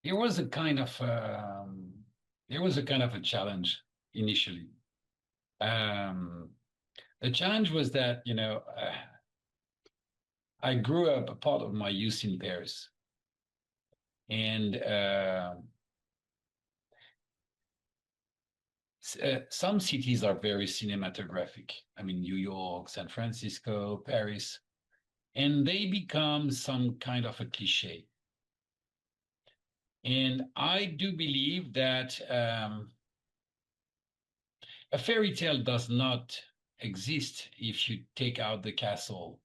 It was a kind of it was a kind of a challenge initially. Um, the challenge was that, I grew up a part of my youth in Paris, and some cities are very cinematographic. I mean, New York, San Francisco, Paris, and they become some kind of a cliche. And I do believe that a fairy tale does not exist if you take out the castle.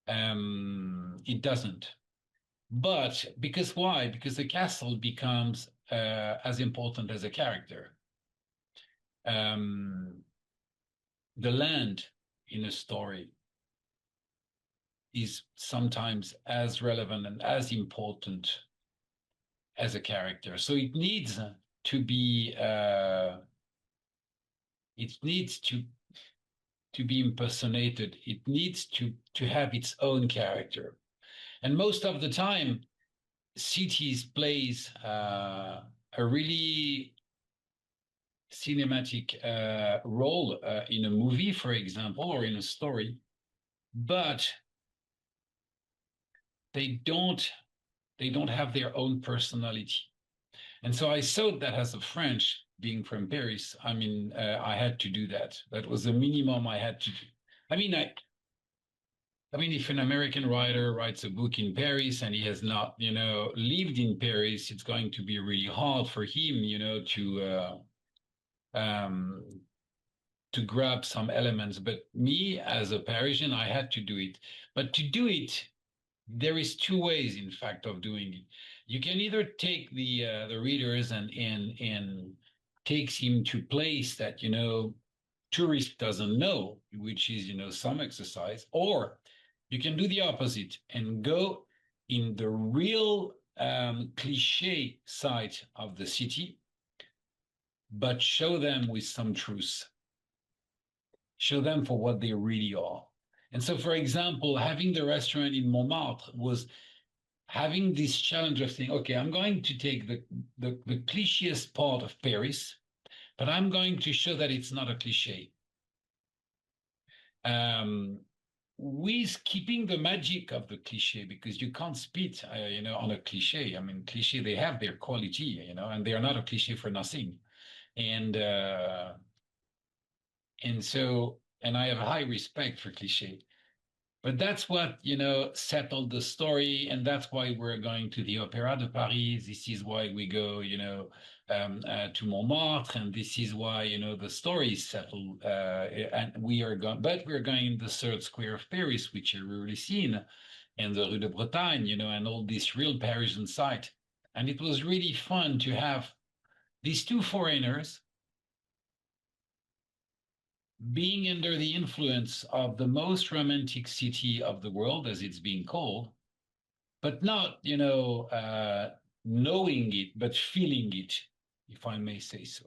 It doesn't. But because why? Because the castle becomes as important as a character. Um, the land in a story is sometimes as relevant and as important as a character. So to be it needs to be impersonated. It needs to have its own character. And most of the time, cities plays a really cinematic role in a movie, for example, or in a story, but they don't they don't have their own personality. And so I saw that as a French, being from Paris, I mean, I had to do that. That was the minimum I had to do. I mean, I mean, if an American writer writes a book in Paris and he has not, lived in Paris, it's going to be really hard for him, um, to grab some elements. But me, as a Parisian, I had to do it. But to do it, there is two ways, in fact, of doing it. You can either take the readers and takes him to place that tourist doesn't know, which is some exercise, or you can do the opposite and go in the real cliche side of the city, but show them with some truth, show them for what they really are. And so, for example, having the restaurant in Montmartre was having this challenge of saying, okay, I'm going to take the clicheest part of Paris, but I'm going to show that it's not a cliche. Um, with keeping the magic of the cliche, because you can't spit, on a cliche. I mean, cliche, they have their quality, and they are not a cliche for nothing. And and I have high respect for cliche. But that's what, settled the story. And that's why we're going to the Opéra de Paris. This is why we go, to Montmartre. And this is why, the story is settled. And but we're going in the third square of Paris, which you really seen, and the Rue de Bretagne, and all this real Parisian site. And it was really fun to have these two foreigners being under the influence of the most romantic city of the world, as it's being called, but not, knowing it, but feeling it, if I may say so.